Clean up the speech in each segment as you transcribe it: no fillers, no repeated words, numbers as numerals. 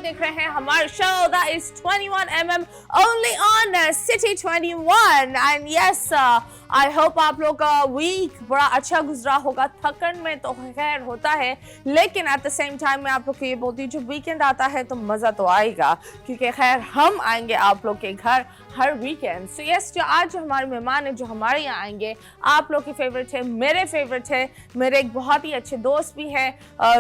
देख रहे हैं हमारा show that is 21mm only on city 21 and yes I hope आप लोग का वीक बड़ा अच्छा गुजरा होगा। थकन में तो खैर होता है, लेकिन एट द सेम टाइम मैं आप लोग को ये बोलती हूँ, जब वीकेंड आता है तो मज़ा तो आएगा, क्योंकि खैर हम आएंगे आप लोग के घर हर वीकेंड। सो यस, जो आज हमारे मेहमान हैं जो हमारे यहाँ आएंगे, आप लोग के फेवरेट है, मेरे फेवरेट है, मेरे एक बहुत ही अच्छे दोस्त भी हैं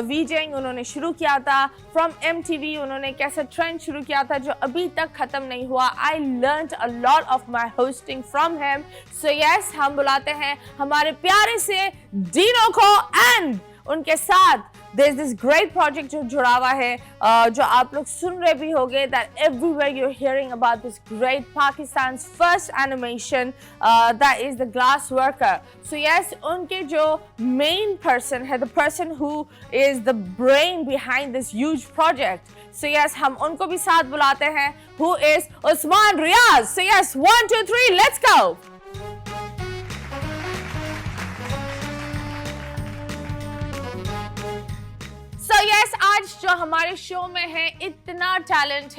वीजिंग, उन्होंने शुरू किया था फ्रॉम MTV, उन्होंने कैसे ट्रेंड शुरू किया था जो अभी तक खत्म नहीं हुआ। I learned a lot of my hosting from him. So yes, हम बुलाते हैं हमारे प्यारे से डीनो को एंड उनके साथ there's this great project जो जुड़ा हुआ है, जो आप लोग सुन रहे भी होंगे, that everywhere you're hearing about this great Pakistan's first animation that is the Glass Worker. So yes, उनके जो main person है, the person who is the brain behind this huge project. So yes, हम उनको भी साथ बुलाते हैं, who is Usman Riaz. So yes, 1 2 3 let's go. So yes, आज जो हमारे शो में है इतना टैलेंट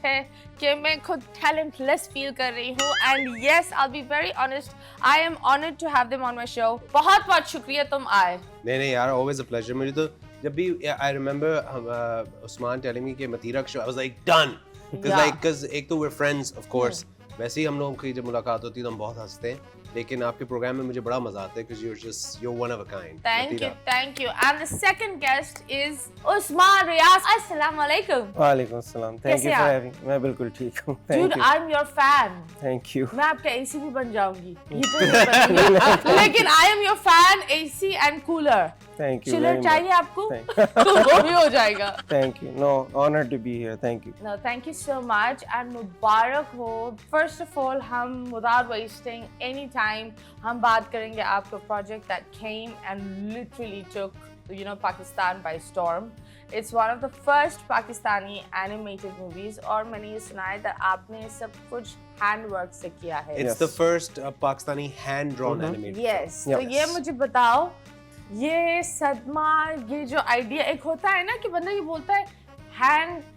है कि मैं खुद टैलेंटलेस फील कर रही हूँ। And yes, I be very honest, I am honoured to have them on my show. बहुत शुक्रिया तुम आए। नहीं यार, ऑलवेज अ प्लेजर। मुझे तो जब भी I remember Usman telling me कि Matira show, I was like done, because एक तो we are friends of course, वैसे ही हम लोगों की जब मुलाकात होती है तो हम बहुत हंसते हैं, लेकिन आपके प्रोग्राम में मुझे बड़ा मजा आता है because you're one of a kind. Thank you. And the second guest is Usman Riaz. Assalamu alaikum. वालेकुम अस्सलाम. Thank you for having me. मैं बिल्कुल ठीक हूँ. Dude, I'm your fan. Thank you. मैं आपका AC भी बन जाऊंगी. ये तो नहीं बनूंगी. लेकिन I am your fan, AC and cooler. Thank you. Chiller चाहिए आपको? तो वो भी हो जाएगा. Thank you. No, honored to be here. Thank you. No, thank you so much and मुबारक हो. First of all, हम without wasting any time, हम बात करेंगे आपका project that came and literally took, you know, Pakistan by storm. It's one of the first Pakistani animated movies और मैंने ये सुना है कि आपने सब कुछ handwork से किया है. It's the first Pakistani hand-drawn animated. Yes. तो ये मुझे बताओ, ये सदमा, ये जो आइडिया एक होता है ना कि बंदा ये बोलता है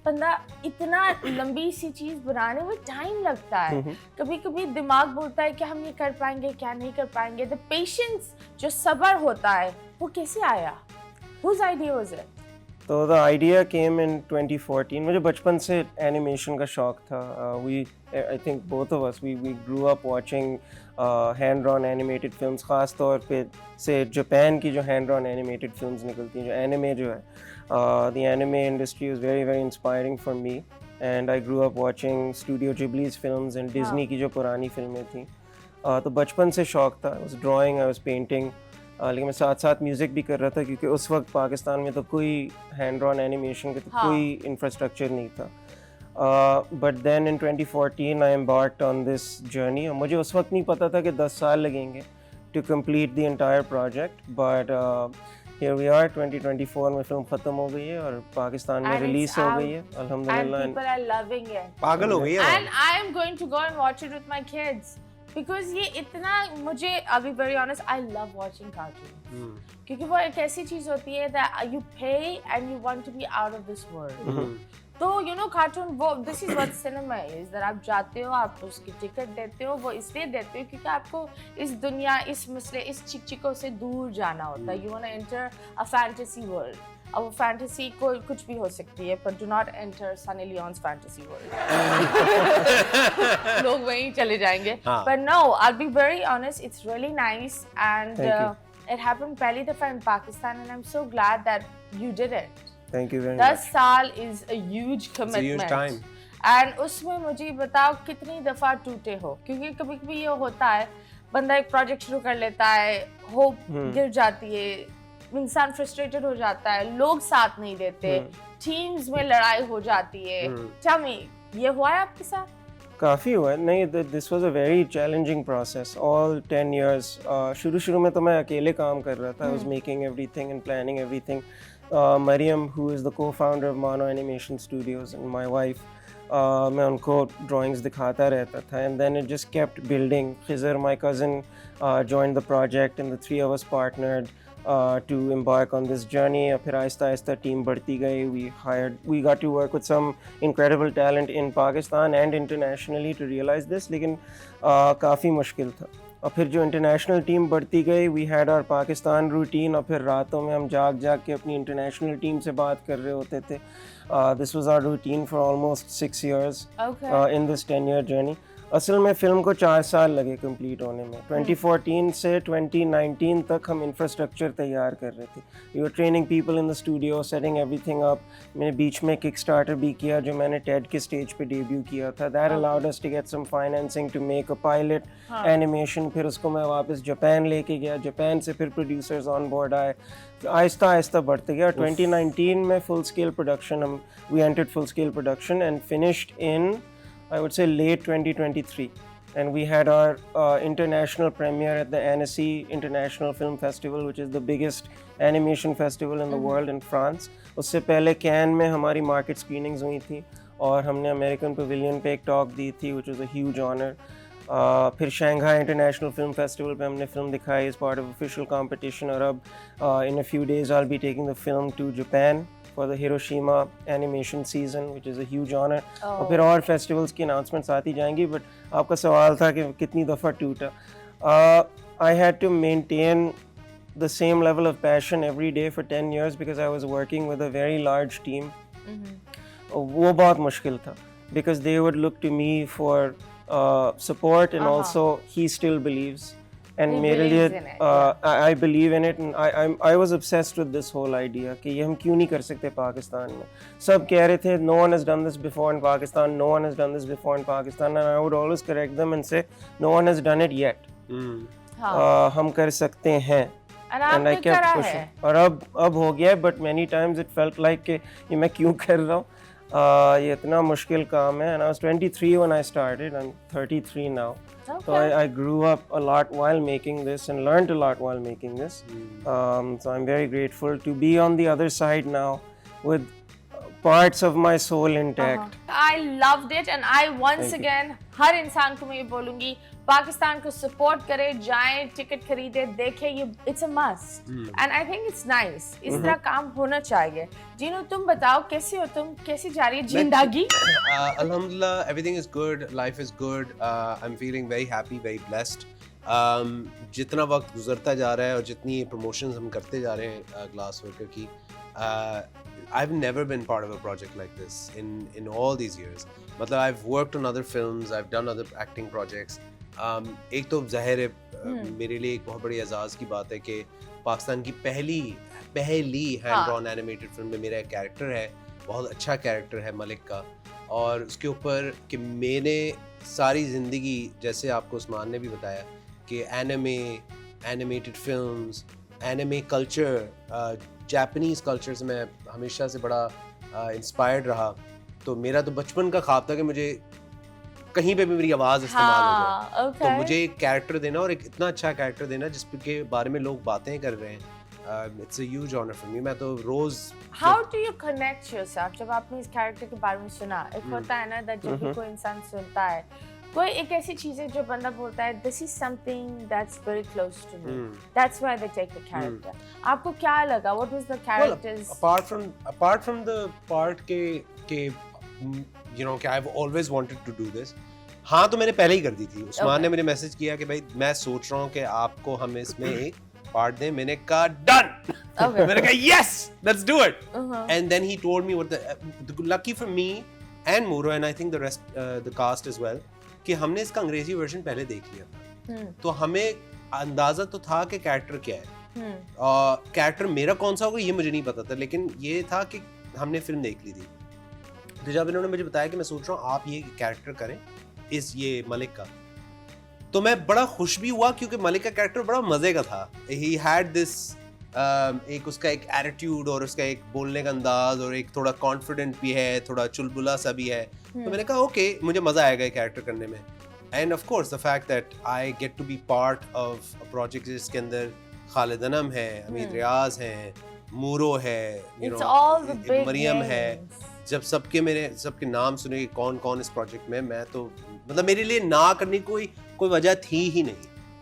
बंदा इतना लंबी सी चीज बनाने में टाइम लगता है, कभी कभी दिमाग बोलता है कि हम ये कर पाएंगे क्या नहीं कर पाएंगे। द पेशेंस, जो सब्र होता है, वो कैसे आया? Whose idea was it? तो the idea came in 2014. मुझे बचपन से एनिमेशन का शौक था. I think both of us we grew up watching hand-drawn animated films. ख़ास तौर पे से जापान की जो hand-drawn animated films निकलती हैं, जो anime जो है, the anime industry was very inspiring for me, and I grew up watching Studio Ghibli's films and Disney की जो पुरानी फिल्में थी. तो बचपन से शौक था. I was drawing, I was painting. लेकिन मैं साथ साथ म्यूज़िक भी कर रहा था, क्योंकि उस वक्त पाकिस्तान में तो कोई हैंड ड्रॉन एनिमेशन का तो कोई इंफ्रास्ट्रक्चर नहीं था. But then in 2014 I embarked on this journey. मुझे उस वक्त नहीं पता था कि 10 साल लगेंगे to complete the entire project, but here we are. 2024 में फिल्म ख़त्म हो गई है और पाकिस्तान में रिलीज हो गई है, अल्हम्दुलिल्लाह. And people are loving it. पागल हो गई है. And I am going to go and watch it with my kids. Because ये इतना मुझे, I'll be very honest, I love watching cartoons. क्योंकि वो एक ऐसी चीज होती है that you pay and you want to be out of this world. तो you know cartoon, वो this is what cinema is, that आप जाते हो, आप उसकी टिकट देते हो, वो इसलिए देते हो क्योंकि आपको इस दुनिया, इस मसले, इस चिकचिकों से दूर जाना होता है. You wanna enter a fantasy world. अब वो फैंटेसी को कुछ भी हो सकती है, पर do not enter Sunny Leon's fantasy world. लोग वहीं चले जाएंगे. But no, I'll be very honest, it's really nice and it happened पहली दफा in Pakistan and I'm so glad that you did it. Thank you very much. 10 साल is a huge commitment. It's a huge time. And उसमें मुझे बताओ कितनी दफा टूटे हो, क्योंकि कभी-कभी ये होता है, बंदा एक प्रोजेक्ट शुरू कर लेता है, होप गिर जाती है, इंसान फ्रस्ट्रेटेड हो जाता है, लोग साथ नहीं देते, टीम्स में लड़ाई हो जाती है. Tell me, ये हुआ है आपके साथ? काफ़ी हुआ. नहीं, this was a very challenging process. All 10 years. शुरू में तो मैं अकेले काम कर रहा था. I was making everything and planning everything. Mariam, who is the co-founder of Mono Animation Studios, and my wife, मैं उनको drawings दिखाता रहता था, and then it just kept building. Khizr, my cousin, joined the project and the three of us partnered. to embark on this journey. फिर Aahista Aahista team बढ़ती गई. We got to work with some incredible talent in Pakistan and internationally to realize this. लेकिन काफ़ी मुश्किल था. और फिर जो इंटरनेशनल टीम बढ़ती गई, we had our Pakistan routine. और फिर रातों में हम जाग जाग के अपनी इंटरनेशनल टीम से बात कर रहे होते थे. This was our routine for almost 6 years in this 10-year journey. असल में फ़िल्म को 4 साल लगे कंप्लीट होने में. 2014 से 2019 तक हम इंफ्रास्ट्रक्चर तैयार कर रहे थे. We were training people in the studio, setting everything up. मैंने बीच में किक स्टार्टर भी किया जो मैंने टेड के स्टेज पे डेब्यू किया था. That allowed us to get some financing to make a pilot animation. फिर उसको मैं वापस जापान लेके गया. जापान से फिर प्रोड्यूसर्स ऑन बोर्ड आए. आहिस्ता आहिस्ता बढ़ते गया. 2019 में full scale production we entered full scale production and finished in I would say late 2023, and we had our international premiere at the Annecy International Film Festival, which is the biggest animation festival in the world in France. उससे पहले can में हमारी market screenings हुई थी और हमने American pavilion पे एक टॉक दी थी, which was a huge honor. फिर शंघाई इंटरनेशनल फिल्म फेस्टिवल पे हमने फिल्म दिखाई as part of official competition. और अब in a few days I'll be taking the film to Japan for the Hiroshima animation season, which is a huge honor. और फिर और festivals की announcements आती जाएंगी. बट आपका सवाल था कि कितनी दफ़ा टूटा. I had to maintain the same level of passion every day for 10 years because I was working with a very large team. वो बहुत मुश्किल था because they would look to me for support and also he still believes. And मेरे लिए I believe in it and I was obsessed with this whole idea कि ये हम क्यों नहीं कर सकते पाकिस्तान में. सब कह रहे थे no one has done this before in Pakistan, no one has done this before in Pakistan, and I would always correct them and say no one has done it yet. हम कर सकते हैं. And I kept pushing. और अब हो गया. But many times it felt like कि ये मैं क्यों कर रहा हूँ. ये इतना मुश्किल काम है. And I was 23 when I started. I'm 33 now. So I grew up a lot while making this and learned a lot while making this. So I'm very grateful to be on the other side now with parts of my soul intact. I loved it and I once again हर इंसान को मैं ये बोलूँगी पाकिस्तान को support करे, जाएं, ticket खरीदे, देखें. ये it's a must and I think it's nice. इस तरह काम होना चाहिए. जीनू तुम बताओ कैसे हो तुम, कैसी जा रही है जिंदगी? अल्हम्दुलिल्लाह, everything is good, life is good. I'm feeling very happy, very blessed. जितना वक्त गुजरता जा रहा है और जितनी प्रमोशंस हम करते जा रहे हैं ग्लास वर्कर की, I've never been part of a project like this in all these years. मतलब I've worked on other films, I've done other acting projects. एक तो ज़ाहिर है मेरे लिए एक बहुत बड़ी एजाज़ की बात है कि पाकिस्तान की पहली हैंड ड्रॉन एनिमेटेड फिल्म में मेरा एक कैरेक्टर है. बहुत अच्छा कैरेक्टर है मलिक का. और उसके ऊपर कि मैंने सारी ज़िंदगी, जैसे आपको उस्मान ने भी बताया कि animated films, anime culture, Japanese culture से मैं हमेशा से बड़ा इंस्पायर्ड रहा. तो मेरा तो बचपन का ख्वाब था कि मुझे कहीं पे भी मेरी आवाज़ इस्तेमाल हो जाए. तो मुझे एक कैरेक्टर देना और एक इतना अच्छा कैरेक्टर देना जिसके बारे में लोग बातें कर रहे हैं. It's a huge honor for me. मैं तो रोज How do you connect yourself? जब आपने इस कैरेक्टर के बारे में सुना, एक होता है ना that जब भी कोई इंसान सुनता है, कोई एक ऐसी चीज है जो बंदा बोलता है this is something that's very close to me. That's why they take the character. आपको क्या लगा? What was the characters? Well, apart from the part के you know कि I've always wanted to do this. हाँ, तो मैंने पहले ही कर दी थी. उस्मान ने मुझे मैसेज किया कि भाई मैं सोच रहा हूँ कि आपको हम इसमें एक पार्ट दें. मैंने कहा डन. मैंने कहा yes, let's do it. And then he told me what the lucky for me and Muro and I think the rest the cast as well कि हमने इसका अंग्रेजी वर्जन पहले देख लिया था. तो हमें अंदाजा तो था कि कैरेक्टर क्या है. कैरेक्टर मेरा कौन सा होगा ये मुझे नहीं पता था, लेकिन ये था कि हमने फिल्म देख ली थी. तो जब इन्होंने मुझे बताया कि मैं सोच रहा हूँ आप ये कैरेक्टर करें ये मलिक का, तो मैं बड़ा खुश भी हुआ क्योंकि मलिक का कैरेक्टर बड़ा मजे का था. ही हैड दिस एक उसका एक एटीट्यूड और उसका एक बोलने का अंदाज और एक थोड़ा कॉन्फिडेंट भी है, थोड़ा चुलबुला सा भी है. तो मैंने कहा ओके, मुझे मजा आएगा ये कैरेक्टर करने में. And of course the fact that I get to be part of a project जिसके अंदर खालिद अनम है, अमीर रियाज है, मूरो है, यू नो मरियम है. जब सबके नाम सुने कि कौन कौन इस प्रोजेक्ट में, मैं तो मतलब मेरे लिए ना करने कोई वजह थी ही नहीं.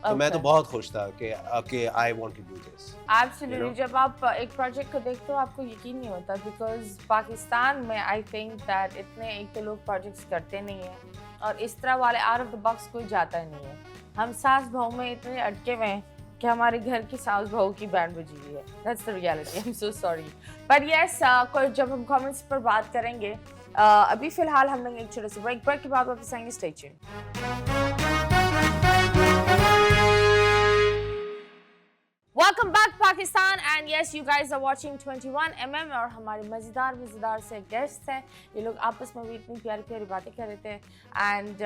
तो मैं तो बहुत खुश था कि I want to do this. Absolutely, जब आप एक प्रोजेक्ट को देखते हो आपको यकीन नहीं होता, बिकॉज पाकिस्तान में आई थिंक दैट इतने एक तो लोग प्रोजेक्ट्स करते नहीं हैं और इस तरह वाले आउट ऑफ द बॉक्स कोई जाता ही नहीं है। हम सास बहू में इतने अटके हुए हैं कि हमारे घर की सास बहू की बैंड बजी हुई है। That's the reality, I am so sorry. But yes, कोई जब हम कमेंट्स पर बात करेंगे, अभी फिलहाल हम लोग एक छोटे से ब्रेक के बाद वापस आएंगे। Stay tuned. Welcome back Pakistan, and yes, you guys are watching 21mm और हमारे मज़ेदार से गेस्ट हैं। ये लोग आपस में भी इतनी प्यारी प्यारी बातें कर रहे थे एंड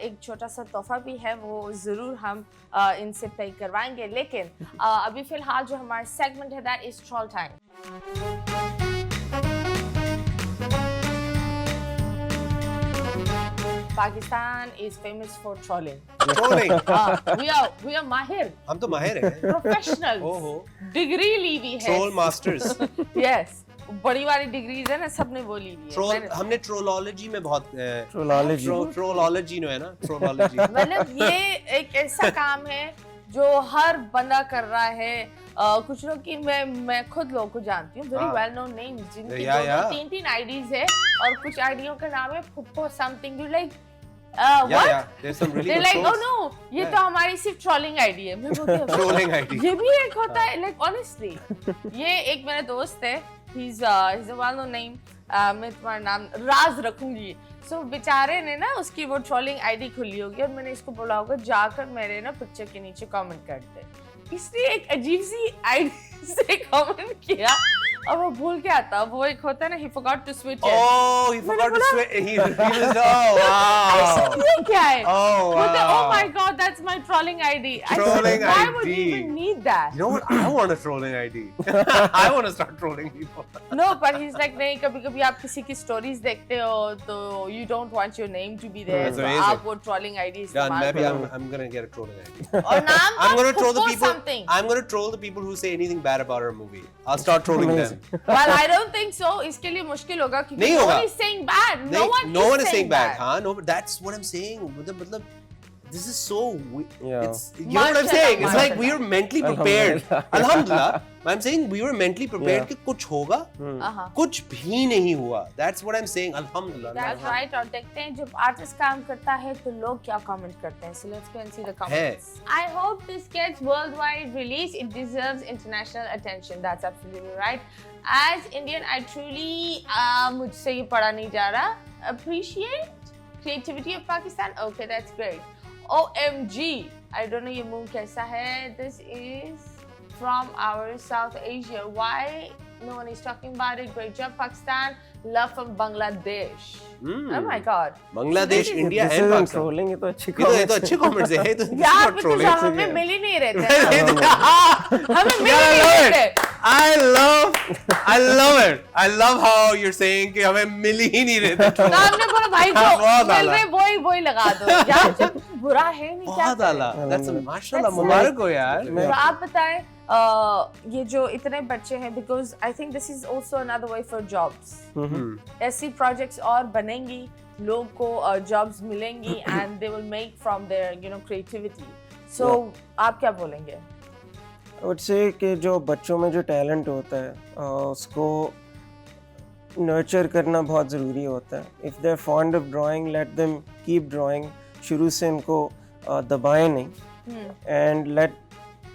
एक छोटा सा तोहफा भी है, वो ज़रूर हम इनसे पे करवाएंगे। लेकिन अभी फ़िलहाल जो हमारा सेगमेंट है that is troll time. Pakistan is famous for trolling. Trolling We are mahir, हम तो माहिर हैं। professionals, ओहो, डिग्री ली हुई है। Troll masters. Yes, बड़ी वाली डिग्रीज है ना, सबने वो ली हुई है। ट्रोल हमने ट्रोलॉजी में बहुत ट्रोलॉजी ट्रोलॉजी नो है ना, ट्रोलॉजी। मतलब ये एक ऐसा काम है जो हर बंदा कर रहा है। कुछ लोग की मैं खुद लोगों को जानती हूँ, वेरी वेल नोन नेम्स, जिनकी तीन आईडीज है और कुछ आईडियों का नाम है Phuppo something, you like oh no, ये तो हमारी सिर्फ ट्रोलिंग आईडी है। मैं बोलती हूँ ट्रोलिंग आईडी ये भी एक होता है, लाइक ऑनेस्टली। ये एक मेरा दोस्त है, he's a well known name, मैं तुम्हारा नाम राज रखूंगी। सो बेचारे ने ना उसकी वो ट्रोलिंग आईडी खुली होगी और मैंने इसको बोला होगा जाकर मेरे ना पिक्चर के नीचे कमेंट कर दे। इसने एक अजीब सी आईडी से कमेंट किया और वो भूल गया था, वो एक होता है ना, he forgot to switch it. Oh, he forgot to switch. He was, oh wow. ये क्या है? Oh wow. Oh my god, that's my trolling ID. Trolling Why ID. would you even need that? You know what? I want a trolling ID. I want to start trolling people. No, but he's like नहीं, कभी-कभी आप किसी की stories देखते हो तो you don't want your name to be there, That's तो amazing. आप वो trolling ID Done. इस्तेमाल Maybe करो। I'm gonna get a trolling ID. और नाम I'm gonna troll the Fuppo people. something. I'm gonna troll the people who say anything bad about our movie. I'll start trolling them. Well, I don't think so. इसके लिए मुश्किल होगा क्योंकि नहीं no होगा। one is saying bad. No one is saying bad. हाँ, no, but that's what I'm saying. मतलब this is so Yeah. it's you know what I'm saying? It's like we were mentally prepared. Alhamdulillah. I'm saying we were mentally prepared कि कुछ होगा, कुछ भी नहीं हुआ. That's what I'm saying. Alhamdulillah. That's right. और देखते हैं जब आर्टिस्ट काम करता है तो लोग क्या कमेंट करते हैं. So let's go and see the comments. I hope this gets worldwide release. It deserves international attention. That's absolutely right. As Indian, I truly मुझसे ये पढ़ा नहीं जा रहा. Appreciate creativity of Pakistan. Okay, that's great. OMG. I don't know ये move कैसा है. This is from our South Asia. Why no one is talking about it? Great job, Pakistan. Love from Bangladesh. Oh my God. Bangladesh, India, This and isn't Pakistan. trolling, ये तो अच्छी ये तो अच्छे comments हैं. ये तो यार not trolling. because हमें मिल ही नहीं रहे थे ना. हमें मिल Yeah, ही I नहीं love रहे it. थे. I love it. I love how you're saying कि हमें मिल ही नहीं रहे थे. तो हमने बोला भाई जो बहुत मिल आला। रहे वही लगा दो. यार जब बुरा है नहीं क्या बहुत आला. That's माशाल्लाह That's मुबारक हो यार. तो आप बताएं ये जो इतने बच्चे हैं, because I think this is also another way for jobs. ऐसी projects और बनेंगी, लोग को jobs मिलेंगी and they will make from their creativity. So आप क्या बोलेंगे? I would say कि जो बच्चों में जो टैलेंट होता है उसको नर्चर करना बहुत ज़रूरी होता है. If they're fond of drawing, let them keep drawing. शुरू से इनको दबाएं नहीं. And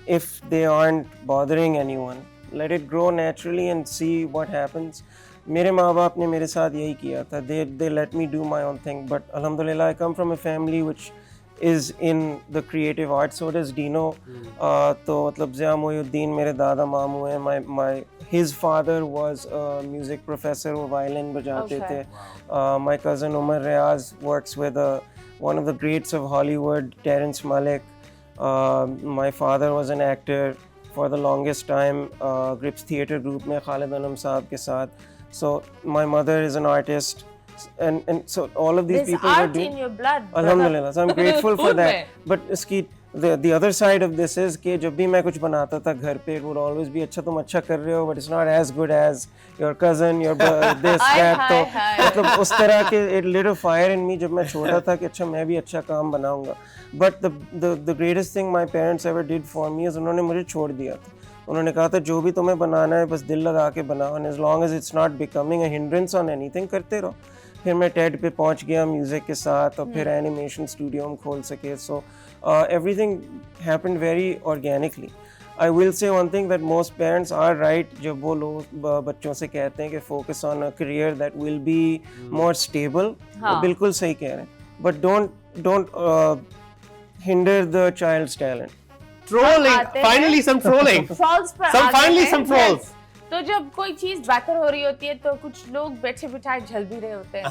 if they aren't bothering anyone, let it grow naturally and see what happens. मेरे माँ बाप ने मेरे साथ यही किया था. They let me do my own thing. But alhamdulillah, I come from a family which is in the creative arts. So does Dino. तो मतलब ज़िया मोइनुद्दीन मेरे दादा मामू हैं. His father was a music professor, वो violin बजाते थे. My cousin Umar Riaz works with one of the greats of Hollywood, Terrence Malick. My father was an actor for the longest time, Grips Theatre Group में Khalid Anam साहब के साथ. So my mother is an artist, and so all of these There's people art are doing. in your blood. Alhamdulillah, so I'm grateful for खून that. में. But इसकी the other side of this is कि जब भी मैं कुछ बनाता था घर पे, it would always be अच्छा तुम अच्छा कर रहे हो, but it's not as good as your cousin, your this that. तो मतलब उस तरह के it lit a fire in me जब मैं छोटा था कि अच्छा मैं भी अच्छा काम बनाऊंगा. But the greatest thing my parents ever did for me is उन्होंने मुझे छोड़ दिया था. उन्होंने कहा था जो भी तुम्हें बनाना है बस दिल लगा के बनाओ, and as long as it's not becoming a hindrance on anything करते रहो. फिर मैं टेड पे पहुंच गया म्यूज़िक के साथ, और फिर एनिमेशन स्टूडियो हम खोल सके. So everything happened very organically. I will say one thing that most parents are right जब वो लोग बच्चों से कहते हैं कि focus on a career that will be more stable. वो बिल्कुल सही कह रहे हैं, but don't hinder the child's talent. Trolling, finally some trolling. Some trolls. तो जब कोई चीज बेहतर हो रही होती है तो कुछ लोग बैठे बिठाए झल भी रहे होते हैं.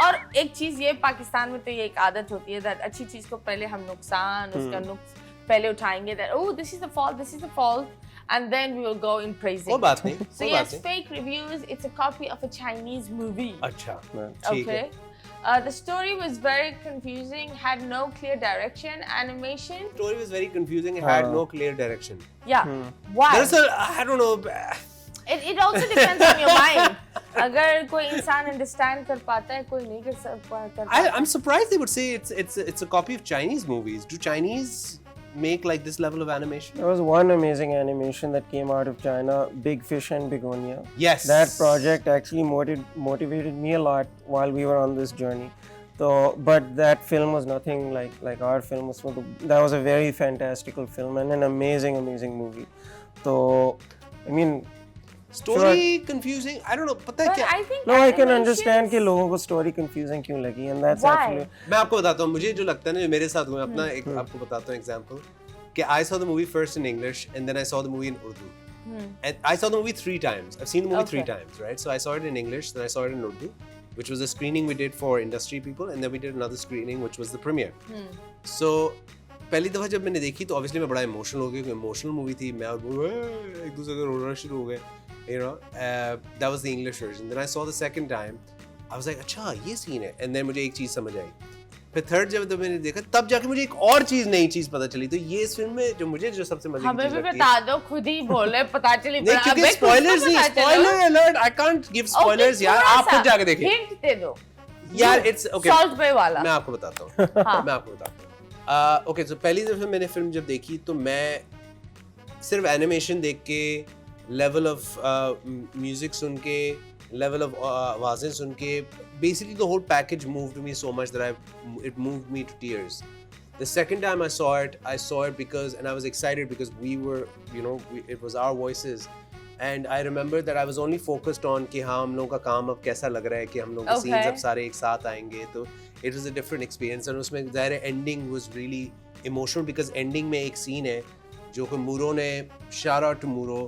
और एक चीज ये पाकिस्तान में तो ये एक आदत होती है that अच्छी चीज को पहले हम नुकसान उसका नुक्स पहले उठाएंगे, that oh this is the fault and then we will go in praising. वो बात नहीं. So yes, fake reviews, it's a copy of a Chinese movie. अच्छा. Okay. The story was very confusing, had no clear direction. Animation. The story was very confusing. It had no clear direction. Yeah. Why? I don't know. It also depends on your mind. अगर कोई इंसान understand कर पाता है, कोई नहीं कर पाता. I'm surprised they would say it's a copy of Chinese movies. Do Chinese make like this level of animation? There was one amazing animation that came out of China, Big Fish and Begonia. Yes. That project actually motivated me a lot while we were on this journey. So, but that film was nothing like our film. That was a very fantastical film and an amazing movie. So, I mean, story confusing. I don't know. पता है क्या? I think no, I can understand कि लोगों को story confusing क्यों लगी, and that's actually. मैं आपको बताता हूँ, मुझे जो लगता है ना, जो मेरे साथ हुआ, अपना एक आपको बताता हूँ example. कि I saw the movie first in English and then I saw the movie in Urdu. And I saw the movie 3 times. I've seen the movie 3 times, right? So I saw it in English, then I saw it in Urdu, which was a screening we did for industry people, and then we did another screening, which was the premiere. So पहली दफा जब मैंने देखी तो obviously मैं बड़ा emotional हो गया, क्योंकि emotional movie थी. मैं और वो एक दूसरे को रोना शुरू हो गए. You know, that was the English version. Then I saw the second time. I was like, अच्छा ये scene है. And then मुझे एक चीज समझ आई. फिर थर्ड जब मैंने देखा तब जाके मुझे एक और चीज नई चीज पता चली. तो ये इस फिल्म में जो मुझे जो सबसे मजे की चीज लगती है, हमें भी बता दो, खुद ही बोले पता चली. नहीं, क्योंकि spoilers नहीं, spoiler alert. I can't give spoilers यार. आप खुद जाके देखिए. Hint दे दो. यार it's okay. Salt Bay वाला. मैं आपको बताता हूँ. मैं आपको बताता हूँ. Okay, so पहली दफा मैंने फिल्म जब देखी तो मैं सिर्फ एनिमेशन देख के, लेवल ऑफ म्यूजिक सुन के, लेवल ऑफ आवाज़ें सुन के, basically the whole package moved me so much that it moved me to tears. The second time I saw it because, and I was excited because we were, you know, it was our voices, and I remember that I was only focused on कि हाँ हम लोगों का काम अब कैसा लग रहा है, कि हम लोग के scenes अब सारे एक साथ आएंगे. तो it was a different experience, and उसमें ज़ाहिर है ending was really emotional because ending में एक scene है जो कि मूरो ने, shout out to मूरो,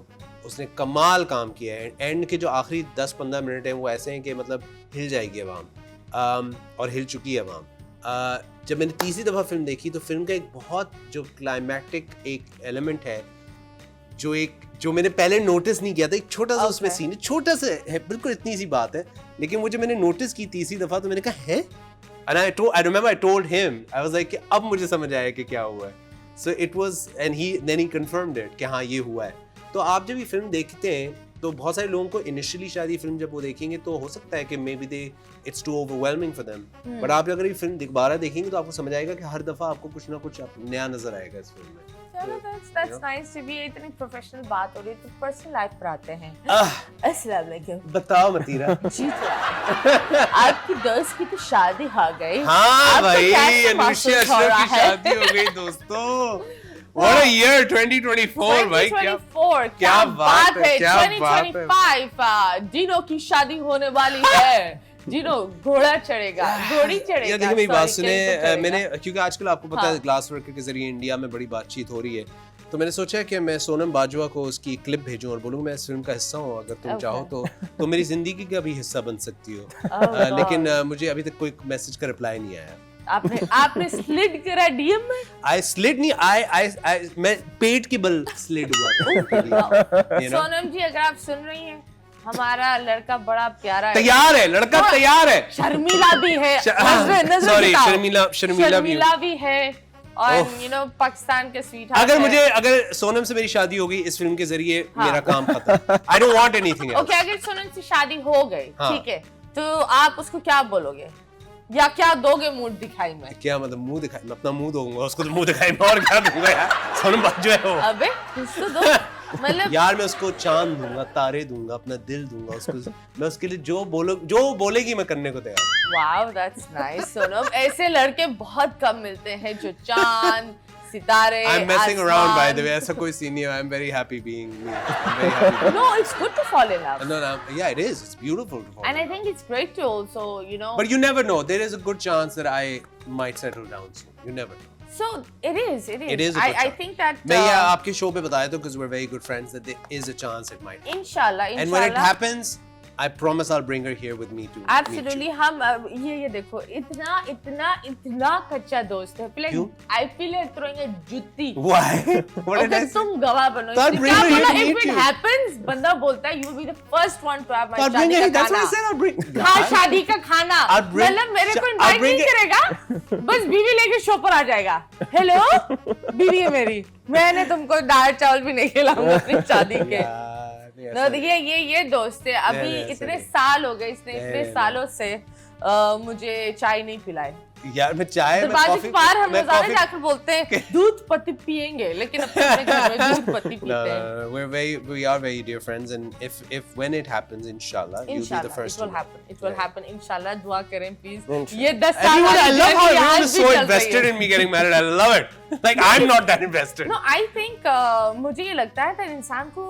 उसने कमाल काम किया है. एंड के जो आखिरी 10-15 मिनट हैं वो ऐसे हैं कि मतलब हिल जाएगी अवाम, और हिल चुकी है अवाम. जब मैंने तीसरी दफ़ा फिल्म देखी तो फिल्म का एक बहुत जो क्लाइमैक्टिक एक एलिमेंट है जो मैंने पहले नोटिस नहीं किया था. एक छोटा सा उसमें सीन है, छोटा सा है, बिल्कुल इतनी सी बात है, लेकिन वो जब मैंने नोटिस की तीसरी दफ़ा तो मैंने कहा है, and I remember I told him, I was like कि अब मुझे समझ आया कि क्या हुआ है. So it was, and then he confirmed it कि हाँ ये हुआ है. तो आप जब ये फिल्म देखते हैं तो बहुत सारे लोगों को इनिशियली शायद ये फिल्म जब वो देखेंगे तो हो सकता है कि maybe it's too overwhelming for them, but आप अगर ये फिल्म दोबारा देखेंगे तो आपको समझ आएगा कि हर दफा आपको कुछ ना कुछ नया नजर आएगा इस फिल्म में. चलो that's nice to be. इतनी प्रोफेशनल बात हो रही है तो पर्सनल लाइफ पर आते हैं. अस्सलाम वालेकुम. बताओ मतीरा. जी आपकी दोस्त की तो शादी हो गई. हाँ भाई, अनुष्का अशरफ की शादी हो गई दोस्तों. What a year 2024 भाई. क्या बात है. 2025 जिनो की शादी होने वाली है. जिनो घोड़ा चढ़ेगा, घोड़ी चढ़ेगा. यार देखिए मेरी बात सुने, मैंने क्योंकि आजकल आपको पता है ग्लास वर्क के जरिए इंडिया में बड़ी बातचीत हो रही है, तो मैंने सोचा कि मैं सोनम बाजवा को उसकी क्लिप भेजूं और बोलूं मैं इस फिल्म का हिस्सा हूं, अगर तुम चाहो तो मेरी जिंदगी का भी हिस्सा बन सकती हो. लेकिन मुझे अभी तक कोई मैसेज का रिप्लाई नहीं आया. आपने स्लिड करा डीएम में? I slid नहीं, I मैं पेट के बल स्लिड हुआ था. सोनम जी अगर आप सुन रही हैं, हमारा लड़का बड़ा प्यारा है. तैयार है लड़का, तैयार है. शर्मिला भी है. सॉरी, शर्मिला भी है. और you know पाकिस्तान के स्वीट अगर सोनम से मेरी शादी होगी इस फिल्म के जरिए मेरा काम खत्म. I don't want anything else. Okay अगर सोनम से शादी हो गई हाँ. ठीक है तो आप उसको क्या बोलोगे या क्या दोगे मुंह दिखाई में? क्या मतलब मुंह दिखाई? मैं अपना मुंह दूंगा उसको, तो मुंह दिखाई में और क्या दूंगा यार. सोनम बात जो है वो. अबे कुछ तो दो. मतलब यार मैं उसको चांद दूंगा, तारे दूंगा, अपना दिल दूंगा उसको. मैं उसके लिए जो बोलेगी मैं करने को तैयार. Wow that's nice Sonam. ऐसे लड़के बहुत कम मिलते हैं जो चांद सितारे. I'm messing around by the way. ऐसा कोई सीन नहीं है. I'm very happy being me. I'm very happy. No, it's good to fall in love. No, yeah, it is. It's beautiful to fall. And I think it's great to also, you know. But you never know. There is a good chance that I might settle down soon. You never know. So it is. It is a good I chance. think that. मैं ये आपके show पे बताया था because we're very good friends that there is a chance it might. Inshallah. And when it happens, I promise I'll bring her here with me to Absolutely. meet you. हम ये देखो इतना कच्चा दोस्त है. क्यों? I feel like throwing a जुत्ती. Why? What did I say? तुम गवाह बनो. So I'll bring her here to meet If it you. happens, बंदा बोलता है you will be the first one to have my So I'll bring शादी her. का That's what I खाना. said. I'll bring. हाँ शादी का खाना. I'll bring- मतलब मेरे को I'll इनवाइट bring नहीं it- करेगा. बस बीवी लेके शो पर आ जाएगा. हेलो बीवी है मेरी. मैंने तुमको दाल चावल भी नहीं खिलाऊंगा अपनी शादी के. No, ये दोस्त है. अभी इतने साल हो गए इसने इतने सालों से मुझे चाय नहीं पिलाए. यार मैं चाय में दरवाजे कॉफी के बाहर हम मैं रोजाना कॉफी जाकर बोलते हैं दूध पत्ती पियेंगे लेकिन अपने घर में दूध पत्ती No, पीते हैं. we are very dear friends, and if when it happens, inshallah, you'll be the Inshallah, first it will to know. happen. It will happen. Inshallah, दुआ करें please. Inshallah. ये 10 साल Everyone, I वाली love how journey everyone आज is भी so चल रही invested है. in me getting married. I love it. Like I'm not that invested. No, I think मुझे ये लगता है कि इंसान को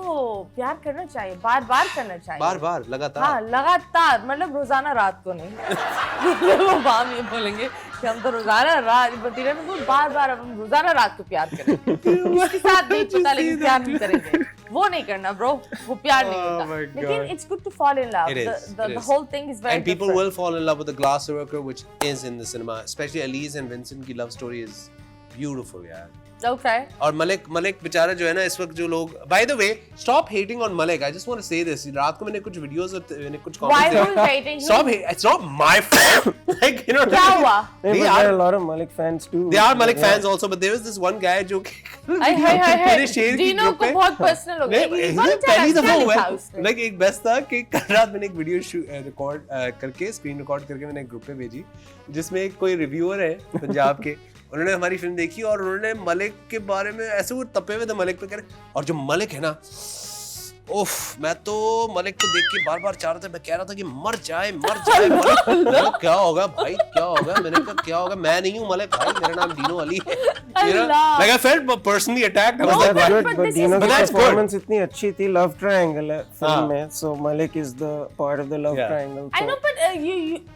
प्यार करना चाहिए, बार-बार करना चाहिए. बार लगातार. हाँ, लगातार मतलब रोजाना रात को नहीं. वो बाम ये बोलेंगे कि हम तो रोजाना रात बतीरा में बार-बार हम रोजाना रात को प्यार करें. किसके साथ नहीं पता लेकिन प्यार नहीं करेंगे. वो नहीं करना ब्रो. वो प्यार नहीं Oh होता. my लेकिन God. it's good to fall in love. It is, The it is. whole thing is very And people different. will fall in love with the Glass Worker, which is in the cinema. Especially Elise and Vincent की love story is beautiful, यार. Okay. और मलिक बेचारा जो है ना इस वक्त जो लोग, by the way, stop hating on Malik. I just want to say this. रात को मैंने कुछ videos और मैंने कुछ Why comments were you देखे. hating? Stop hating. It's not my fault. Like you know. क्या हुआ? But They there are are a lot of Malik fans too. They are Malik Yeah. fans also, but there was this one guy जो हाय मेरे शेर की जीनो group को में बहुत personal हो गया. नहीं, One time पहली दफा क्या हुआ लिखा है. उसने? Like एक बेस्ट था कि कल रात मैंने एक वीडियो रिकॉर्ड करके स्क्रीन रिकॉर्ड करके मैंने ग्रुप पे भेजी जिसमें एक कोई रिव्यूअर है पंजाब के. उन्होंने हमारी फिल्म देखी और उन्होंने मलिक के बारे में ऐसे वो तपे हुए थे मलिक पे कह रहे. और जो मलिक है ना, उफ, मैं तो मलिक को देख के बार-बार चाह रहा था. मैं कह रहा था कि मर जाए मलिक. मलिक क्या होगा भाई, क्या होगा? मैंने कहा क्या होगा? मैं नहीं हूँ मलिक भाई, मेरा नाम डीनो अली है. You know, like I felt personally attacked. I was No, like, That's why? good, but but this Dino is की That's good. performance इतनी अच्छी थी. Love triangle है हाँ. film में, so Malik is the part of the love Yeah. triangle. I so- know, but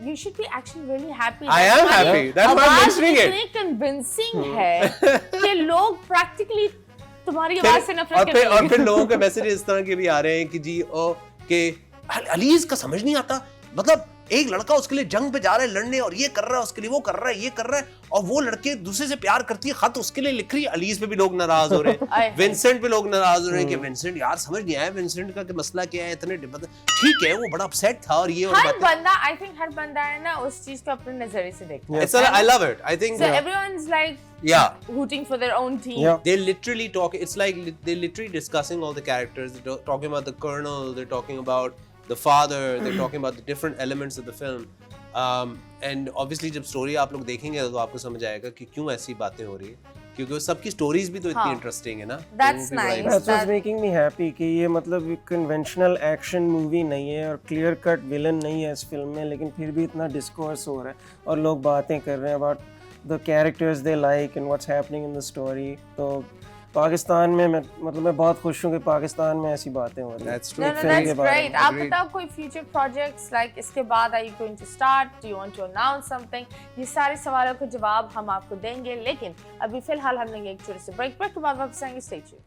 you should be actually really happy. I am happy. That's why I'm mentioning it. इतनी convincing है कि लोग practically तुम्हारी आवाज से नफरत करने और लगे. फिर लोगों के मैसेज इस तरह के भी आ रहे हैं कि जी ओ कि अलीज का समझ नहीं आता. मतलब एक लड़का उसके लिए जंग पे जा रहा है लड़ने और ये कर रहा है उसके लिए, वो कर रहा है, ये कर रहा है, और वो लड़के दूसरे से प्यार करती है, खत उसके लिए लिख रही है. अलीज पे भी लोग नाराज हो रहे हैं. विंसेंट पे लोग नाराज हो रहे हैं कि विंसेंट यार समझ नहीं आया विंसेंट का कि मसला क्या है. इतने ठीक है वो बड़ा अपसेट था और ये और हर बातें. बंदा I think हर बंदा है ना उस चीज को अपने नजरिए से देखता है. It's I love it. I think So everyone's like yeah. hooting for their own team. Yeah. They literally talk. It's like they're literally discussing all the characters. They're talking about the colonel. They're talking about the father. They're talking about the different elements of the film. And obviously जब story आप लोग देखेंगे तो आपको समझ आएगा कि क्यों ऐसी बातें हो रही है. क्योंकि वो सबकी stories भी तो इतनी हाँ. interesting है ना. That's तो वो भी बड़ा nice. That's what's that- making me happy कि ये मतलब एक conventional action movie नहीं है और clear cut villain नहीं है इस फिल्म में, लेकिन फिर भी इतना discourse हो रहा है और लोग बातें कर रहे हैं about the characters they like and what's happening in the story. तो पाकिस्तान में मैं बहुत खुश हूँ कि पाकिस्तान में ऐसी बातें हो रही हैं. That's true. No, film that's के बारे great. में. आप Agreed. बताओ कोई future projects like इसके बाद are you going to start? Do you want to announce something? ये सारे सवालों के जवाब हम आपको देंगे, लेकिन अभी फिलहाल हम लेंगे एक छोटे से ब्रेक के बाद वापस आएंगे. Stay tuned.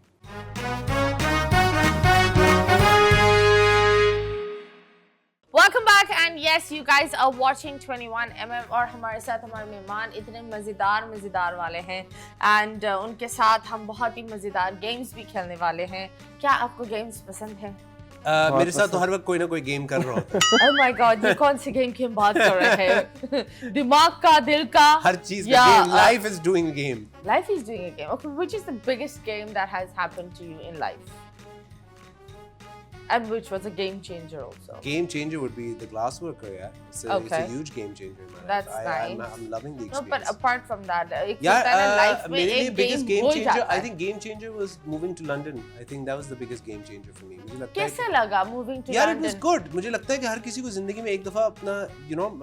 Welcome back and yes you guys are watching 21mm और हमारे साथ हमारे मेहमान इतने मज़ेदार वाले हैं and उनके साथ हम बहुत ही मज़ेदार गेम्स भी खेलने वाले हैं. क्या आपको गेम्स पसंद है? मेरे साथ तो हर वक्त कोई ना कोई गेम कर रहा होता है। Oh my God, ये कौन सी गेम की हम बात कर रहे हैं? दिमाग का, दिल का, हर चीज का game, life is doing game. Life is doing a game. Okay, which is the biggest game that has happened to you in life? And which was a game changer also? Game changer would be the Glassworker, yeah. It's a huge game changer in my life. That's nice. I'm loving the No, experience. but apart from that, एक Yeah, होता है ना life में मेरे लिए एक biggest game game हो changer, जाता I है. think game changer was moving to London. I think that was the biggest game changer for me. मुझे लगता है कैसे लगा moving to यार London? it was good. मुझे लगता है कि हर किसी को जिंदगी में एक दफा अपना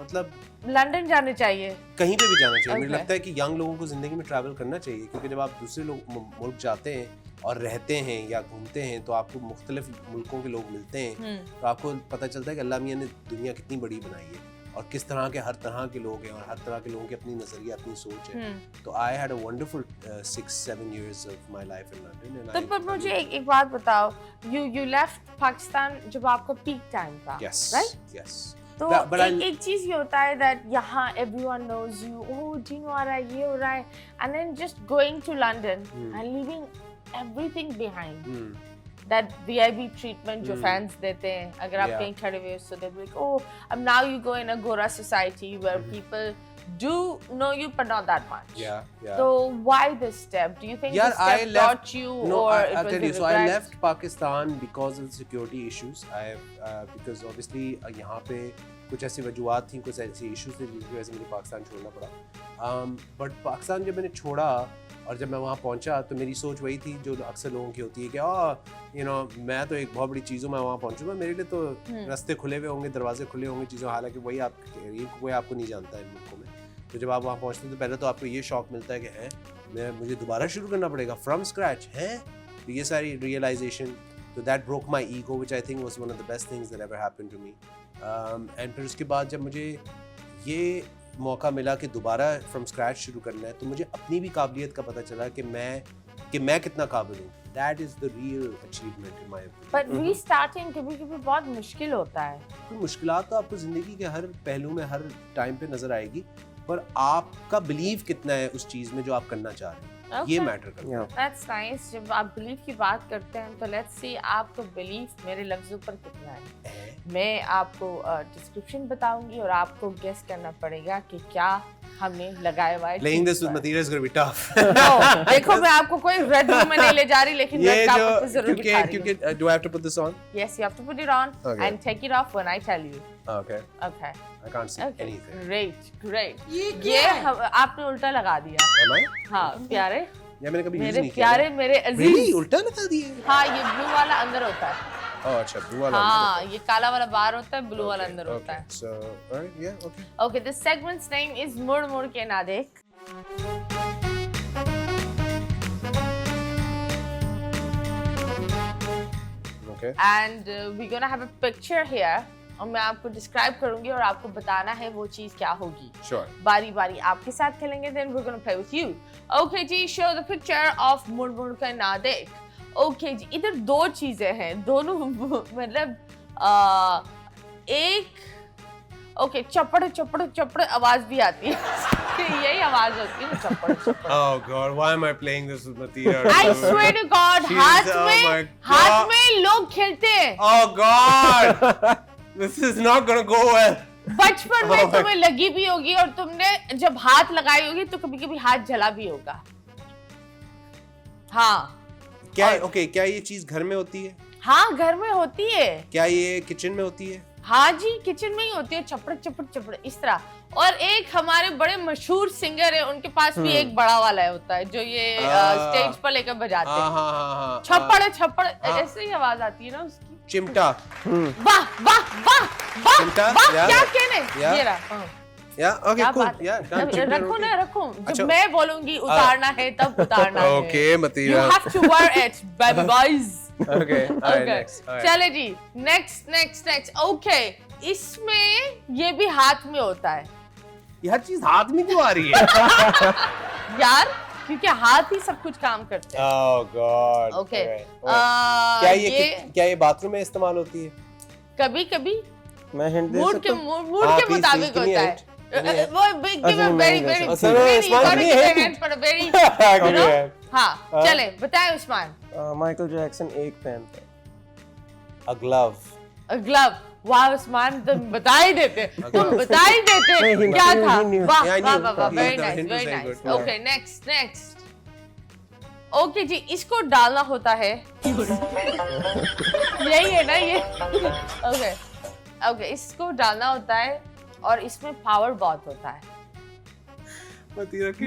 मतलब लंदन जाने चाहिए. कहीं पे भी जाना चाहिए. मुझे Okay. लगता है कि यंग लोगों को जिंदगी में ट्रैवल करना चाहिए, क्योंकि जब आप दूसरे मुल्क जाते हैं और रहते हैं या घूमते हैं तो आपको मुख्तलिफ मुल्कों के लोग मिलते हैं, तो आपको पता चलता है कि अल्लाह मियां ने दुनिया कितनी बड़ी बनाई है और किस तरह के हर तरह के लोग हैं और हर तरह के लोगों की अपनी नजरिया, अपनी सोच है. तो I had a wonderful 6-7 years of my life in London. तो पर मुझे एक बात बताओ, you left पाकिस्तान जब आपका पीक टाइम था, Yes, right? yes. तो एक चीज ये होता है that यहाँ everyone knows you, oh Jinu आ रहा है, ये हो रहा है, and then just going to London and leaving everything behind. That VIP treatment जो fans देते हैं, अगर आप कहीं खड़े हुए हो, so they'll be like, oh, now you go in a Gora society where people do know you but not that much. Yeah. So why this step? Do you think this step taught you, No, or I'll it was tell a you. So I regret? left Pakistan because of the security issues. Because obviously यहाँ पे कुछ ऐसी वजूहात थी, कुछ ऐसी issues थे जिसकी वजह से मुझे पाकिस्तान छोड़ना पड़ा. बट पाकिस्तान जब मैंने छोड़ा और जब मैं वहाँ पहुँचा तो मेरी सोच वही थी जो अक्सर लोगों की होती है कि मैं तो एक बहुत बड़ी चीज़ों में वहाँ पहुँचूंगा, मेरे लिए तो रास्ते खुले हुए होंगे, दरवाजे खुले होंगे चीज़ों, हालांकि वही कोई आपको नहीं जानता है इन मुल्कों में. तो जब आप वहाँ पहुँचते हैं तो पहले तो आपको ये शौक मिलता है कि मुझे दोबारा शुरू करना पड़ेगा फ्रॉम स्क्रैच है. तो ये सारी रियलाइजेशन, तो that broke my ego which I think was one of the best things that ever happened to me. And फिर उसके बाद जब मुझे ये मौका मिला कि दोबारा फ्रॉम स्क्रैच शुरू करना है, तो मुझे अपनी भी काबिलियत का पता चला कि मैं कितना काबिल हूँ. That is the real achievement in my opinion. But restarting कभी-कभी बहुत मुश्किल होता है. मुश्किलात तो आपको जिंदगी के हर पहलू में हर टाइम पे नजर आएगी, पर आपका बिलीव कितना है उस चीज में जो आप करना चाह रहे हैं, ये मैटर करता है. That's nice. जब आप बिलीव की बात करते हैं तो लेट्स सी आपका बिलीव मेरे लफ्जों पर कितना है. मैं आपको डिस्क्रिप्शन बताऊंगी और आपको गेस करना पड़ेगा कि क्या हमने लगाया हुआ है. Playing this with Matheera is going to be tough. No, देखो मैं आपको कोई रेड रूम में नहीं ले जा रही, लेकिन ये रेड कार्पेट पे जरूर बिठा रही हूँ. क्योंकि do I have to put this on? Yes, you have to put it on and take it off when I tell you. Okay. Okay. I can't see anything. Great. ये आपने उल्टा लगा दिया. Am I? हाँ प्यारे. या मैंने कभी यूज मेरे नहीं किया. प्यारे मेरे अजीज. Really? उल्टा लगा दिए? हाँ ये ब्लू वाला अंदर होता है. अच्छा ब्लू वाला. हाँ ये काला वाला बाहर होता है, ब्लू वाला अंदर होता है. So, alright, yeah, okay. Okay, this segment's name is मुड़ मुड़ के ना देख. Okay. And we're gonna have a picture here. और मैं आपको डिस्क्राइब करूंगी और आपको बताना है वो चीज क्या होगी. Sure. बारी बारी आपके साथ खेलेंगे, then we're gonna play with you. Okay ji, show the picture of मुड़ मुड़ के ना देख. Okay जी, इधर दो चीजें हैं, दोनों मतलब एक ओके चपड़ चपड़ चपड़ आवाज भी आती है. यही आवाज होती है ना, चपड़ चपड़. Oh God, why am I playing this with Matheera? I swear to God, हाथ में लोग खेलते हैं. Oh God, this is not gonna go well. बचपन में तुम्हें लगी भी होगी और तुमने जब हाथ लगाई होगी तो कभी कभी हाथ जला भी होगा. हाँ. क्या ये चीज घर में होती है? हाँ घर में होती है. क्या ये किचन में होती है? हाँ जी किचन में ही होती है, चपड़ चपड़ चपड़ इस तरह. और एक हमारे बड़े मशहूर सिंगर है, उनके पास भी एक बड़ा वाला होता है जो ये स्टेज पर लेकर बजाते हैं. छप्पड़ छप्पड़ ऐसे ही आवाज आती है ना उसकी. चिमटा. वाह वाह वाह वाह वाह, क्या कहने. ये रहा. Yeah, okay, cool. Yeah, done. रखो ना रखो. जब मैं बोलूंगी उतारना है तब उतारना है. Okay, Matheera. You have to wear it, baby boys. Okay, alright, next. चले जी, next. Okay, इसमें ये भी हाथ में होता है. ये हर चीज हाथ में क्यों आ रही है? यार क्योंकि हाथ ही सब कुछ काम करते हैं. Oh God. Okay. क्या ये बाथरूम में इस्तेमाल होती है? कभी कभी मैं हिंट दे सकता हूँ? मूड के मुताबिक होता है. वो give a very हाँ चले बताए उस्मान. माइकल जैक्सन एक पहनता है. A glove. A glove. वाह उस्मान तुम बता ही देते तुम बता ही देते नहीं, क्या he था knew. वाह Yeah, I वाह knew. वाह वाह He- very the nice hint was very very nice good. Okay next okay जी इसको डालना होता है यही है ना ये ओके ओके इसको डालना होता है और इसमें पावर बहुत होता है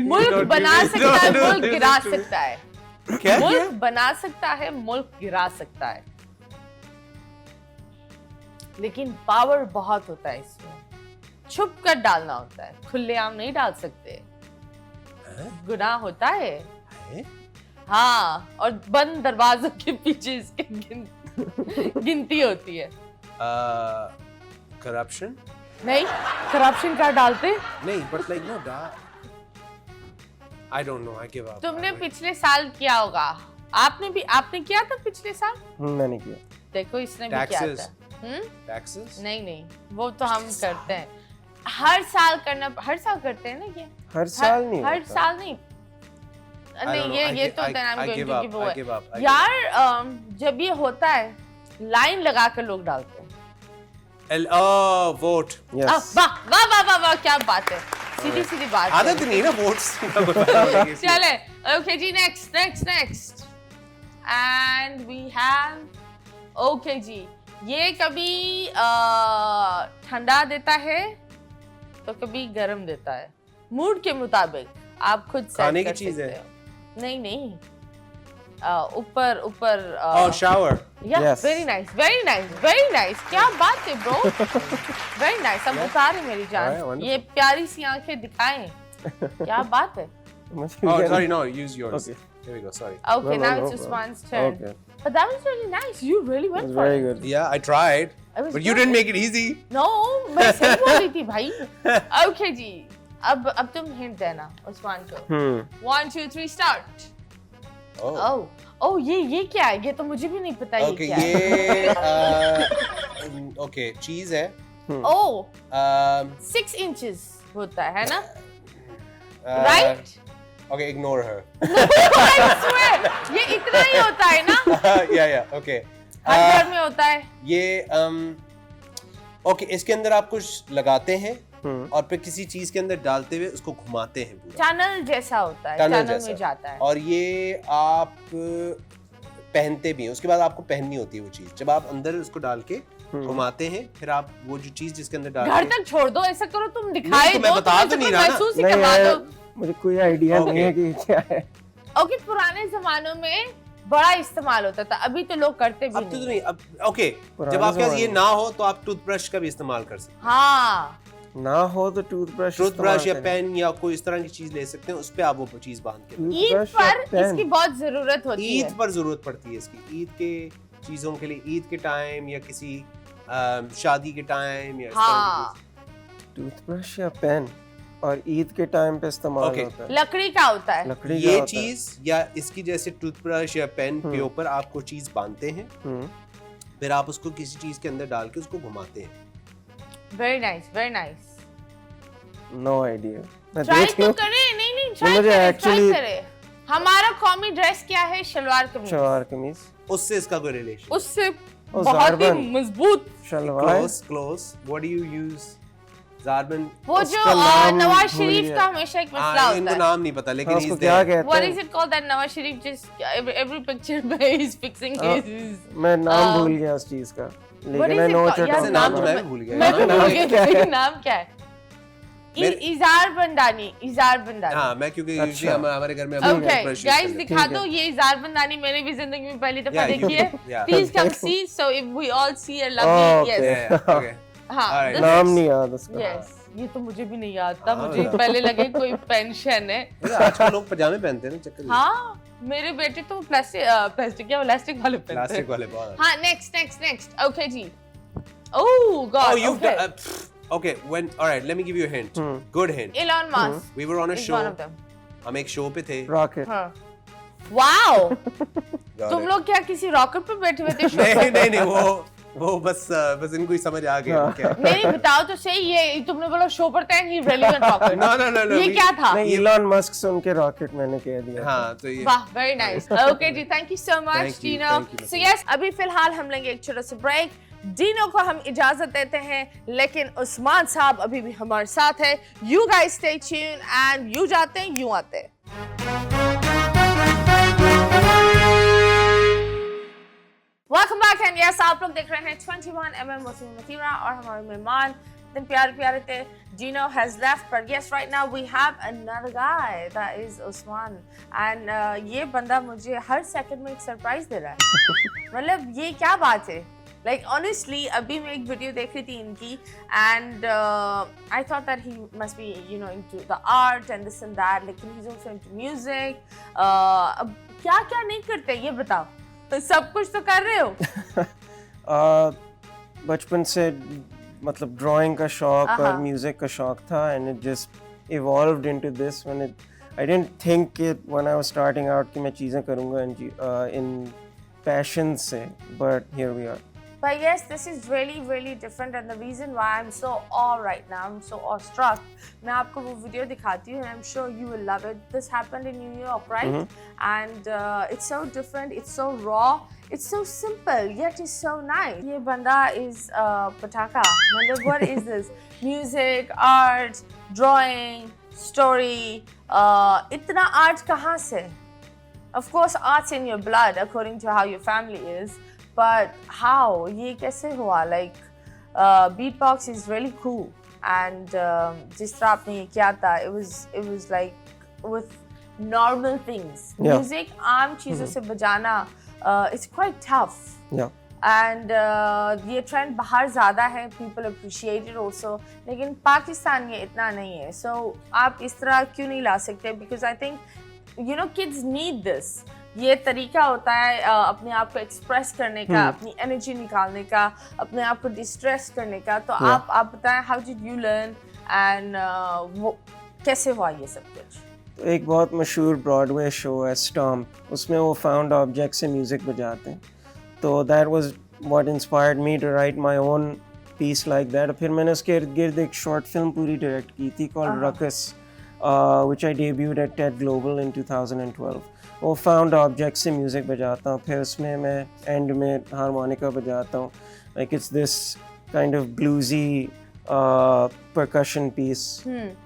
मुल्क बना सकता है मुल्क गिरा सकता है क्या मुल्क बना सकता है मुल्क गिरा सकता है लेकिन पावर बहुत होता है इसमें छुप कर डालना होता है खुलेआम नहीं डाल सकते गुनाह होता है हाँ और बंद दरवाजों के पीछे इसके गिनती होती है करप्शन नहीं करप्शन का डालते नहीं but like no I don't know I give up तुमने पिछले साल किया होगा आपने किया था पिछले साल मैंने किया देखो इसने भी किया Taxes. था टैक्सेस नहीं वो तो हम करते हैं हर साल करते हैं ना ये हर साल नहीं हर होता। साल नहीं नहीं ये तो होता है I ना give up, I give up. यार जब ये होता है लाइन लगा कर लोग डालते हैं वोट Yes. वाह वाह वाह वाह वाह क्या बात है सीधी बात है आदत नहीं ना वोट्स चले ओके जी next and we have okay जी ये कभी ठंडा देता है तो कभी गर्म देता है मूड के मुताबिक आप खुद सेट खाने की कर चीज है? सकते हो। नहीं ऊपर शावर Yes. वेरी नाइस क्या बात है ब्रो वेरी नाइस अब उतार है मेरी Alright, जान wonderful. ये प्यारी सी आंखें दिखाएं क्या बात है sorry no use yours Okay. here we go sorry Okay, No, now no, it's no, Usman's turn. Okay. But that was really nice. You really It went was for very it. good. yeah I tried It was but you good. didn't make it easy No, मैं सही बोल रही थी भाई. Okay जी. अब तुम hint देना उस्मान को. 1, 2, 3, start. Oh, ये क्या है? ये तो मुझे भी नहीं पता ये okay क्या है. ये okay cheese है Oh, um 6 inches होता है ना? right okay ignore her I swear, ये इतना ही होता है ना? yeah okay हर घर में होता है. ये ओके इसके अंदर आप कुछ लगाते हैं और फिर किसी चीज के अंदर डालते हुए उसको घुमाते हैं पूरा टनल जैसा होता है. टनल टनल जैसा में जाता है. और ये आप पहनते भी हैं उसके बाद आपको पहननी होती है वो चीज जब आप अंदर उसको डाल के घुमाते हैं फिर आप वो जो चीज जिसके अंदर डाल घर के तक छोड़ दो ऐसा करो तुम दिखाई नहीं, तो मैं दो बता तुम तो नहीं ऐसा रहा ना। महसूस ही नहीं करवा यार, दो. मुझे कोई आइडिया नहीं है कि ये क्या है। ओके पुराने जमानों में बड़ा इस्तेमाल होता था अभी तो लोग करते भी अब तो नहीं. नहीं अब ओके पुराने जब आपके पास ये जमाने ना हो तो आप टूथब्रश का भी इस्तेमाल कर सकते हाँ ना हो तो टूथब्रश टूथब्रश या पेन या कोई इस तरह की चीज ले सकते हैं उस पे आप वो चीज बांध के ईद Toothbrush या पर pen? इसकी बहुत जरूरत होती है. ईद पर जरूरत पड़ती है इसकी ईद के चीजों के लिए ईद के टाइम या किसी शादी के टाइम या इस तरह हाँ की टूथब्रश या पेन और ईद के टाइम पे इस्तेमाल Okay. होता है। लकड़ी का होता है. लकड़ी चीज। का ये होता है। चीज या इसकी जैसे टूथब्रश या पेन के ऊपर आपको चीज बांधते हैं फिर आप उसको किसी चीज के अंदर डाल के उसको घुमाते हैं वेरी नाइस. No idea. मैं ट्राई देख तो लूं करें. नहीं ट्राई मुझे करें actually- करें. हमारा कौमी ड्रेस क्या है? शलवार कमीज. शलवार कमीज उससे इसका कोई रिलेशन उससे ओ, बहुत ही ज़ारबन। मजबूत. Salwar close what do you use जारबन वो जो उसका नाम नवाज भूल शरीफ गया। का हमेशा एक मसला इनको होता है. नाम नहीं पता लेकिन हाँ, he's उसको क्या there. कहते What हैं? is it called that Nawaz Sharif just every picture में he's fixing हाँ, his मैं नाम um, भूल गया उस चीज का What लेकिन is I it know called? what you're यार, talking नाम तो about. मैं भी भूल गया मैं भी नाम भूल गई क्या है? नाम क्या है? मेरे- इजार बंदानी. हाँ मैं क्योंकि अच्छा। usually हमारे घर में Okay, brush use guys करते हैं। दिखा ठीक दो है। ये इजार बंदानी मैंने भी जिंदगी में पहली दफा Yeah, you देखी है. can- yeah. Please come see. So if we all see a lovely Okay. yes. Yeah, yeah, okay. हाँ. Alright. this नाम is- नहीं याद उसका। Yes. ये तो मुझे भी नहीं याद था. हाँ, मुझे हाँ। पहले लगे कोई पेंशन है. आजकल लोग पजामे पहनते हैं ना चक्कर हाँ मेरे बेटे तो प्लास्टिक या इलास्टिक वाले पहनते प्लास्टिक हैं. वाले बहुत हाँ next okay ji. Oh God. Oh, you've okay. done. Okay, all right, let me give you a hint. Good hint. Elon Musk We were on a is show. one of them. हम एक show पे थे. Rocket हाँ. Wow. Got तुम it. लोग क्या किसी rocket पे बैठे हुए थे? show नहीं पे? नहीं नहीं वो वो बस इनको ही समझ आ गया क्या नहीं बताओ तो सही, ये तुमने बोला शो पर था ही रेलेवेंट रॉकेट। No, ये क्या था? नहीं, इलॉन मस्क सुन के रॉकेट मैंने कह दिया। हाँ तो ये वाह, वेरी नाइस। ओके जी, thank you so much Thank you, Dino. thank you, so yes, अभी फिलहाल हम लेंगे एक छोटा सा ब्रेक। डीनो को हम इजाजत देते हैं, लेकिन उस्मान साहब अभी भी हमारे साथ है। You guys stay tune and you जाते हैं यूं आते हैं। वेलकम बैक एंड यस, आप लोग देख रहे हैं 21mm वसीम मतीरा और हमारे मेहमान इतने प्यारे प्यारे थे। Gino has left, but yes, right now we have another guy, that is Usman, and ये बंदा मुझे हर सेकंड में एक सरप्राइज दे रहा है। मतलब ये क्या बात है? Like honestly, अभी मैं एक वीडियो देख रही थी इनकी, and I thought that he must be, you know, into the art and this and that, लेकिन he's also into music. अब क्या क्या नहीं करते ये बताओ? तो सब कुछ तो कर रहे हो। बचपन से मतलब ड्राइंग का शौक और म्यूजिक का शौक था, and it just evolved into this when I didn't think it when I was starting out कि मैं चीज़ें करूँगा इन पैशन से, but here we are. But yes, this is really, really different, and the reason why I'm so awe right now, I'm so awestruck. मैं आपको वो video दिखाती हूँ, and I'm sure you will love it. This happened in New York, right? And it's so different, it's so raw, it's so simple, yet it's so nice. ये बंदा is पटाखा. मतलब what is this? Music, art, drawing, story. इतना art कहाँ से? Of course, art's in your blood, according to how your family is. But how? ये कैसे हुआ? Like beatbox is really cool, and जिस तरह आपने ये किया था, it was like with normal things. Yeah. Music आम चीजों से बजाना, it's quite tough. Yeah. And ये trend बाहर ज़्यादा है, people appreciate it also, लेकिन पाकिस्तान में इतना नहीं है। So आप इस तरह क्यों नहीं ला सकते? Because I think, you know, kids need this. ये तरीका होता है अपने आप को एक्सप्रेस करने का, अपनी एनर्जी निकालने का, अपने आप को डिस्ट्रेस करने का। तो आप बताएं, how did you learn and वो कैसे हुआ ये सब कुछ? एक बहुत मशहूर ब्रॉडवे शो है स्टॉम्प, उसमें वो फाउंड ऑब्जेक्ट से म्यूज़िक बजाते हैं, तो that was what inspired me to write my own piece like that. फिर मैंने उसके इर्द गिर्द एक शॉर्ट फिल्म पूरी डायरेक्ट की थी called Ruckus, which I debuted at TED Global in 2012। वो फाउंड ऑब्जेक्ट से म्यूज़िक बजाता हूँ, फिर उसमें मैं एंड में हारमोनिका बजाता हूँ, like it's this kind of bluesy percussion piece.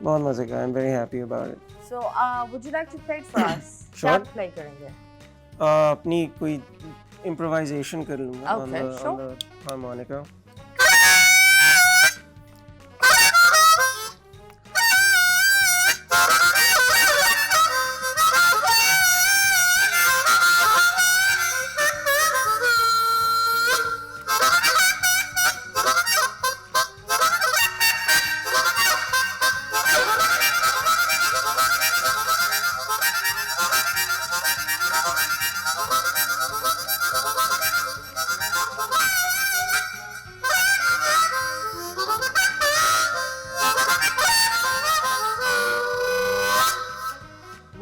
बहुत मजे का, I'm very happy about it. So would you like to play it for us? Sure. क्या play करेंगे? अपनी कोई improvisation कर लूँगा Okay, on sure. the harmonica.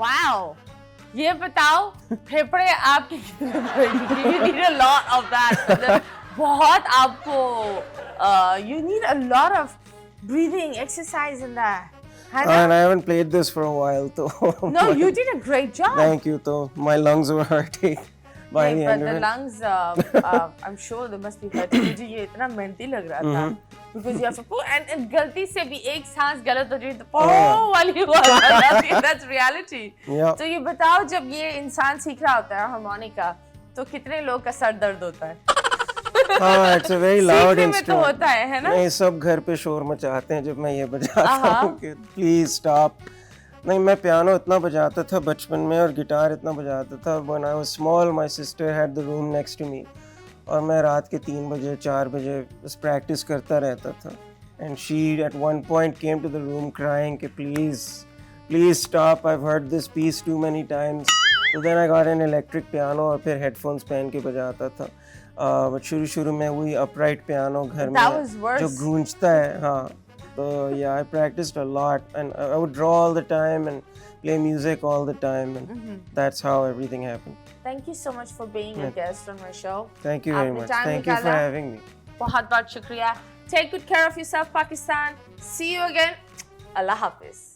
Wow. ये बताओ फेफड़े आपके कितने बड़े हैं? You need a lot of that. मतलब बहुत आपको you need a lot of breathing exercise in that. है ना? And I haven't played this for a while, so No, you did a great job. thank you. So my lungs were hurting by the नहीं, but end the of it. lungs, I'm sure they must be hurting. मुझे ये इतना मेहनती लग रहा था, because you have to pull, and गलती से भी एक सांस गलत हो जाए तो पो वाली हुआ था। That's reality. Yeah. तो ये बताओ, जब ये इंसान सीख रहा होता है हारमोनिका, तो कितने लोग का सर दर्द होता है? हाँ, it's a very loud सीखने में तो instrument. होता है ना? नहीं, सब घर पे शोर मचाते हैं जब मैं ये बजाता हूँ कि प्लीज स्टॉप। नहीं, मैं पियानो इतना बजाता था बचपन में और गिटार इतना बजाता था। When I was small, my sister had the room next to me, और मैं रात के 3 बजे 4 बजे बस प्रैक्टिस करता रहता था। And she at one point came to the room crying कि please stop, I've heard this piece too many times. So then I got an electric piano और फिर headphones पहन के बजाता था। बट शुरू में वही अपराइट पियानो घर That was में worse. जो गूंजता है, हाँ, So yeah, I practiced a lot, and I would draw all the time and play music all the time, and that's how everything happened. Thank you so much for being a guest on my show. Thank you very आपने much. time Thank you for निकाला। having me. बहुत बहुत शुक्रिया। Take good care of yourself, Pakistan. See you again. Allah Hafiz.